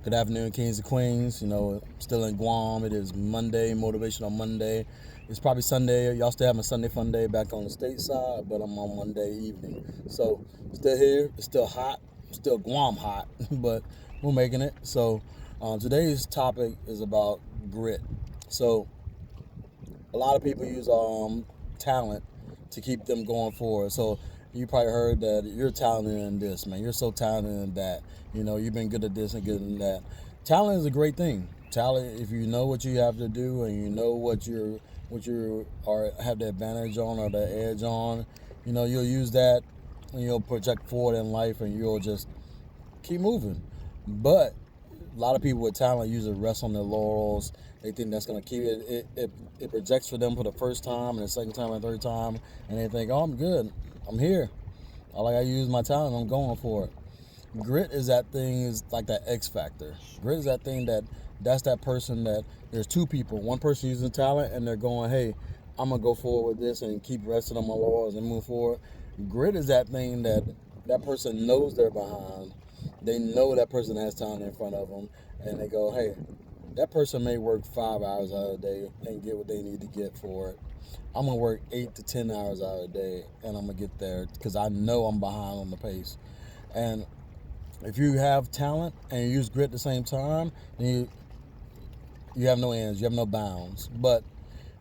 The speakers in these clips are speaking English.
Good afternoon, kings and queens. Still in Guam. It is Monday, Motivational Monday. It's probably Sunday. Y'all still having a Sunday fun day back on the stateside, but I'm on Monday evening. So, still here. It's still hot. Still Guam hot, but we're making it. So, today's topic is about grit. So, a lot of people use talent to keep them going forward. So you probably heard that you're talented in this, man. You're so talented in that. You've been good at this and good in that. Talent is a great thing. Talent, if you know what you have to do and you know what you are have the advantage on or the edge on, you'll use that and you'll project forward in life and you'll just keep moving. But a lot of people with talent usually rest on their laurels. They think that's going to keep it. It projects for them for the first time and the second time and third time, and they think, oh, I'm good. I'm here. All I got to use my talent. I'm going for it. Grit is that thing, is like that X factor. Grit is that thing that's that person that there's two people. One person using talent and they're going, hey, I'm going to go forward with this and keep resting on my laurels and move forward. Grit is that thing that person knows they're behind. They know that person has talent in front of them, and they go, hey, that person may work 5 hours out of the day and get what they need to get for it. I'm going to work 8 to 10 hours out of the day, and I'm going to get there because I know I'm behind on the pace. And if you have talent and you use grit at the same time, then you have no ends, you have no bounds. But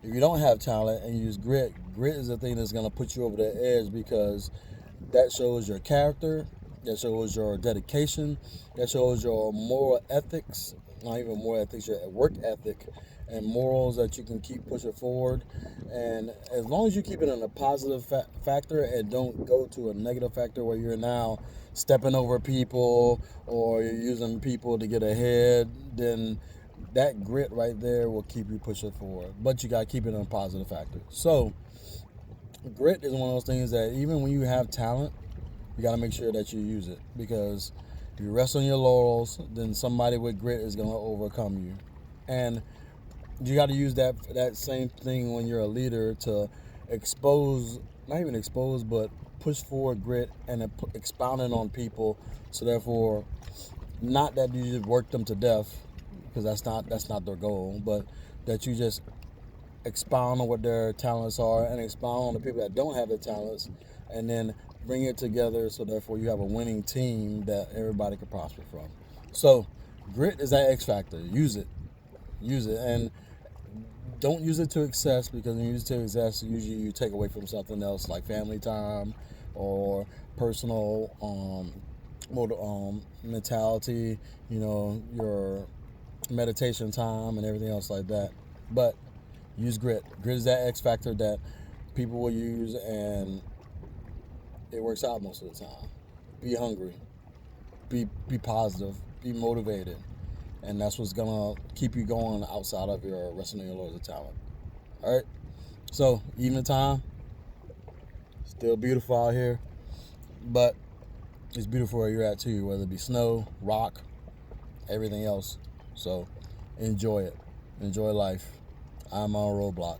if you don't have talent and you use grit is the thing that's going to put you over the edge because that shows your character, that shows your dedication, that shows your moral ethics, not even moral ethics, your work ethic and morals that you can keep pushing forward. And as long as you keep it in a positive factor and don't go to a negative factor where you're now stepping over people or you're using people to get ahead, then that grit right there will keep you pushing forward. But you got to keep it in a positive factor. So grit is one of those things that even when you have talent, you got to make sure that you use it, because if you rest on your laurels, then somebody with grit is going to overcome you. And you got to use that same thing when you're a leader to expose, not even expose, but push forward grit and expounding on people. So therefore, not that you just work them to death, because that's not their goal, but that you just expound on what their talents are and expound on the people that don't have the talents, and then bring it together so therefore you have a winning team that everybody can prosper from. So grit is that X factor. Use it, and don't use it to excess, because when you use it to excess, usually you take away from something else like family time or personal mentality, your meditation time and everything else like that. But use grit. Grit is that X factor that people will use, and it works out most of the time. Be hungry. Be positive. Be motivated. And that's what's gonna keep you going outside of your resting on your laurels of talent. All right. So evening time, still beautiful out here, but it's beautiful where you're at too, whether it be snow, rock, everything else. So enjoy it. Enjoy life. I'm on Roadblock.